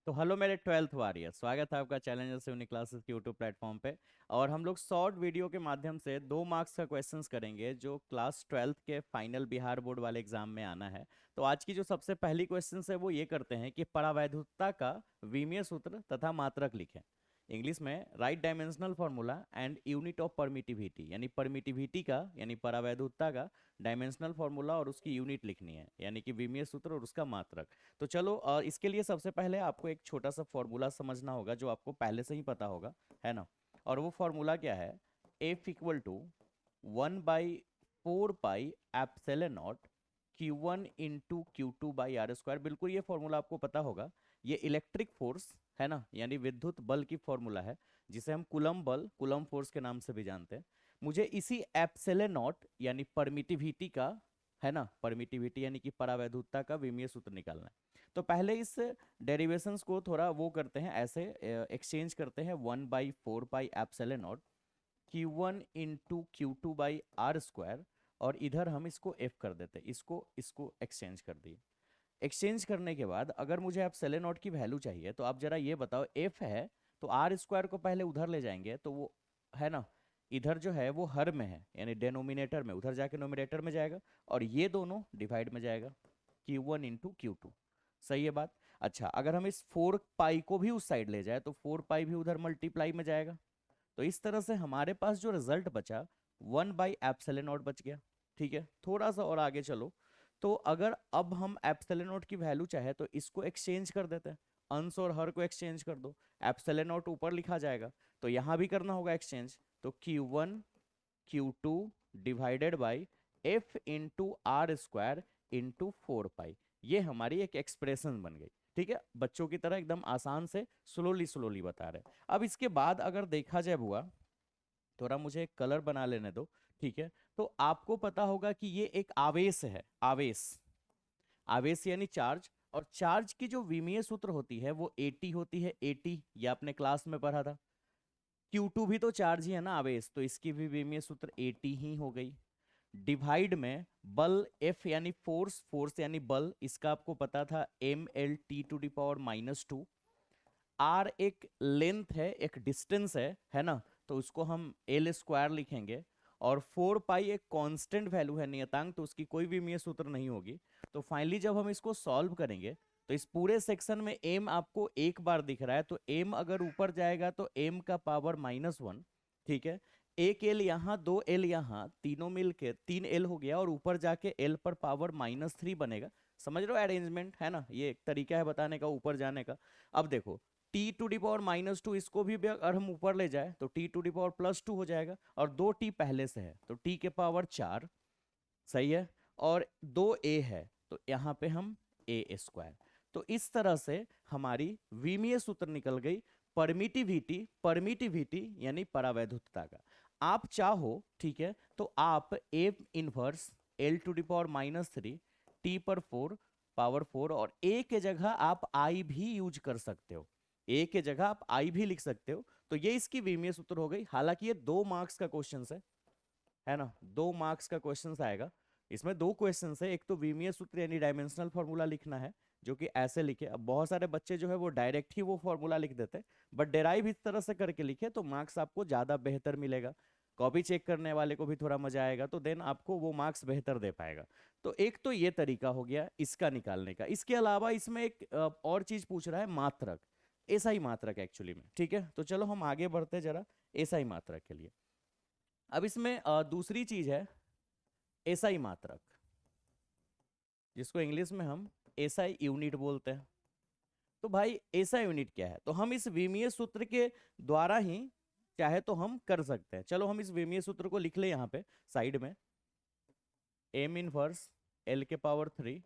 तो हेलो मेरे twelfth warrior, स्वागत है आपका चैलेंजर से यूनिक क्लासेस के यूट्यूब प्लेटफॉर्म पे। और हम लोग शॉर्ट वीडियो के माध्यम से 2 मार्क्स का क्वेश्चंस करेंगे जो क्लास ट्वेल्थ के फाइनल बिहार बोर्ड वाले एग्जाम में आना है। तो आज की जो सबसे पहली क्वेश्चंस है वो ये करते हैं कि परावैद्युतता का विमीय सूत्र तथा मात्रक लिखें। इंग्लिश में right dimensional formula and unit of permittivity, यानी परमिटिविटी का यानी परावैद्युतता का डायमेंशनल फॉर्मूला और उसकी यूनिट लिखनी है, यानी कि विमीय सूत्र और उसका मात्रक। तो चलो इसके लिए सबसे पहले आपको एक छोटा सा फॉर्मूला समझना होगा जो आपको पहले से ही पता होगा, है ना। और वो फॉर्मूला क्या है? F equal to 1/4 pi epsilon naught Q1 into Q2/r²। बिल्कुल ये फॉर्मूला आपको पता होगा। ये इलेक्ट्रिक फोर्स है ना, यानी विद्युत बल की फॉर्मूला है, जिसे हम कूलम बल, कूलम फोर्स के नाम से भी जानते हैं। मुझे इसी एप्सिलॉन नॉट यानी परमिटिविटी का, है ना, परमिटिविटी यानी कि परावैद्युतता का विमीय सूत्र निकालना है। तो पहले इस डेरिवेशंस को थोड़ा वो करते हैं, ऐसे एक्सचेंज करते हैं। 1/4 pi epsilon naught Q1 into Q2/r²। और इधर हम इसको F कर देते हैं, इसको इसको एक्सचेंज कर दिए। एक्सचेंज करने के बाद अगर मुझे एप्सिलॉन नॉट की वैल्यू चाहिए तो आप जरा ये बताओ, F है तो r² को पहले उधर ले जाएंगे तो वो, है ना, इधर जो है वो हर में है यानी डेनोमिनेटर में, उधर जाके नोमिनेटर में जाएगा और ये दोनों डिवाइड में जाएगा, Q1 इंटू Q2। सही है बात। अच्छा, अगर हम इस 4 पाई को भी उस साइड ले जाए तो 4 पाई भी उधर मल्टीप्लाई में जाएगा। तो इस तरह से हमारे पास जो रिजल्ट बचा 1/एप्सिलॉन नॉट बच गया। ठीक है, थोड़ा सा और आगे चलो। तो अगर अब हम एप्सिलॉन नॉट की वैल्यू चाहे तो इसको एक्सचेंज कर देते हैं, अंश और हर को एक्सचेंज कर दो। एप्सिलॉन नॉट ऊपर लिखा जाएगा तो यहां भी करना होगा एक्सचेंज। तो Q1 Q2 divided by F into r² into 4 पाई। ये हमारी एक एक्सप्रेशन बन गई। ठीक है, बच्चों की तरह एकदम आसान से स्लोली स्लोली बता रहे हैं। अब इसके बाद अगर देखा जाए बुआ, थोड़ा मुझे एक कलर बना लेने दो। ठीक है, तो आपको पता होगा कि ये एक आवेश है। आवेश, आवेश यानी चार्ज। और चार्ज की जो विमीय सूत्र होती है वो एटी होती है। एटी, ये आपने क्लास में पढ़ा था। Q2 भी तो चार्ज ही है ना, आवेश, तो इसकी भी विमीय सूत्र एटी ही हो गई। डिवाइड में बल F यानी फोर्स, फोर्स यानी बल, इसका आपको पता था mL T⁻⁻²। आर एक लेंथ है, एक डिस्टेंस है ना, तो उसको हम L² लिखेंगे। और 4 पाई एक कांस्टेंट वैल्यू है, नियतांक, तो उसकी कोई भी विमीय सूत्र नहीं होगी। तो फाइनली जब हम इसको सॉल्व करेंगे तो इस पूरे सेक्शन में m आपको एक बार दिख रहा है, तो m अगर ऊपर जाएगा तो m का पावर -1। ठीक है, एक एल यहाँ, दो एल यहाँ, तीनों मिल के 3l हो गया, और ऊपर जाके l पर पावर -3 बनेगा। समझ रहे हो अरेंजमेंट, है ना, ये एक तरीका है बताने का, ऊपर जाने का। अब देखो, T⁻⁻², इसको भी अगर हम ऊपर ले जाए तो T⁻+2 हो जाएगा, और दो टी पहले से है तो t के पावर 4। सही है। और दो ए है तो यहाँ पे हम a²। तो इस तरह से हमारी विमीय सूत्र निकल गई, परमिटिविटी, परमिटिविटी यानी परावैद्युतता का। आप चाहो, ठीक है, तो आप ए इनवर्स L⁻⁻3 T/4 और ए के जगह आप आई भी यूज कर सकते हो। ए के जगह आप आई भी लिख सकते हो। तो ये इसकी विमीय सूत्र हो गई। हालांकि ये 2 मार्क्स का क्वेश्चन है ना, 2 मार्क्स का क्वेश्चन आएगा। इसमें दो क्वेश्चन है, एक तो विमीय सूत्र यानी डायमेंशनल फॉर्मूला लिखना है, जो कि ऐसे लिखे। अब बहुत सारे बच्चे जो है वो डायरेक्ट ही वो फॉर्मूला लिख देते हैं, बट डेराइव इस तरह से करके लिखे तो मार्क्स आपको ज्यादा बेहतर मिलेगा। कॉपी चेक करने वाले को भी थोड़ा मजा आएगा, तो देन आपको वो मार्क्स बेहतर दे पाएगा। तो एक तो ये तरीका हो गया इसका निकालने का। इसके अलावा इसमें एक और चीज पूछ रहा है, मात्रक, एसआई मात्रक एक्चुअली में। ठीक है, तो चलो हम आगे बढ़ते जरा एसआई मात्रक के लिए। अब इसमें दूसरी चीज है एसआई मात्रक, जिसको इंग्लिश में हम एसआई यूनिट बोलते हैं। तो भाई एसआई यूनिट क्या है? तो हम इस विमीय सूत्र के द्वारा ही चाहे तो हम कर सकते हैं। चलो हम इस विमीय सूत्र को लिख ले यहाँ पे साइड में। एम इनवर्स L⁻3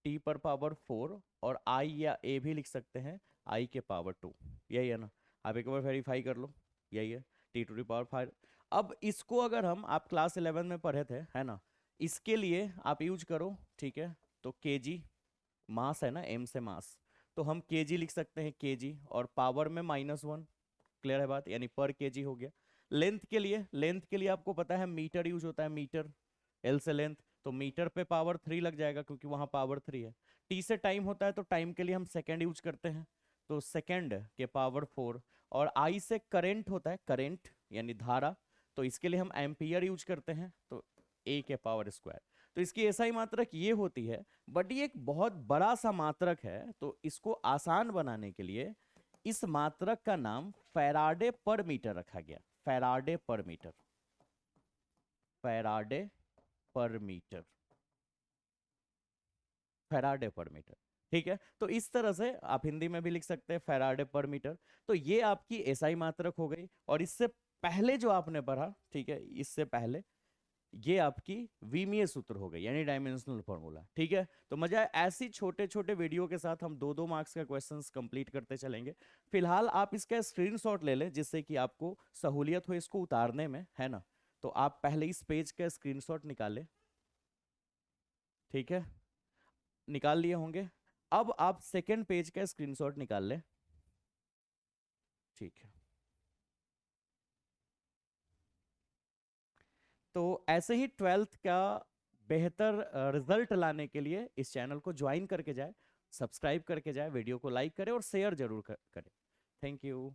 T⁻4 और आई या ए भी लिख सकते हैं I⁻²। यही है ना, आप एक बार वेरीफाई कर लो, यही है T⁻5। अब इसको अगर हम, आप क्लास 11 में पढ़े थे, है ना, इसके लिए आप यूज करो। ठीक है, तो केजी मास है ना, एम से मास, तो हम केजी लिख सकते हैं, केजी, और पावर में -1। क्लियर है बात, यानी पर केजी हो गया। लेंथ के लिए, लेंथ के लिए आपको पता है मीटर यूज होता है, मीटर, एल से लेंथ, तो मीटर पे पावर 3 लग जाएगा क्योंकि वहां पावर 3 है। टी से टाइम होता है तो टाइम के लिए हम सेकेंड यूज करते हैं, तो सेकेंड के पावर 4, और आई से करंट होता है, करंट यानी धारा, तो इसके लिए हम एम्पियर यूज करते हैं, तो ए के पावर स्क्वायर। तो इसकी एसआई मात्रक ये होती है, बट ये एक बहुत बड़ा सा मात्रक है, तो इसको आसान बनाने के लिए इस मात्रक का नाम फैराडे पर मीटर रखा गया। फैराडे पर मीटर, फैराडे पर मीटर, फैराडे पर मीटर। ठीक है, तो इस तरह से आप हिंदी में भी लिख सकते हैं फैराडे पर मीटर। तो ये आपकी एसआई मात्रक हो गई। और इससे पहले जो आपने पढ़ा, ठीक है, इससे पहले ये आपकी विमीय सूत्र हो गई, यानी डायमेंशनल फॉर्मूला। ठीक है, तो मजा है, ऐसी छोटे छोटे वीडियो के साथ हम 2-2 मार्क्स का क्वेश्चंस कंप्लीट करते चलेंगे। फिलहाल आप इसका स्क्रीनशॉट ले लें, जिससे कि आपको सहूलियत हो इसको उतारने में, है ना। तो आप पहले इस पेज का स्क्रीनशॉट निकालें। ठीक है, निकाल लिए होंगे। अब आप सेकेंड पेज का स्क्रीनशॉट निकाल लें। ठीक है, तो ऐसे ही 12th का बेहतर रिजल्ट लाने के लिए इस चैनल को ज्वाइन करके जाए, सब्सक्राइब करके जाए, वीडियो को लाइक करें और शेयर जरूर करें। Thank you.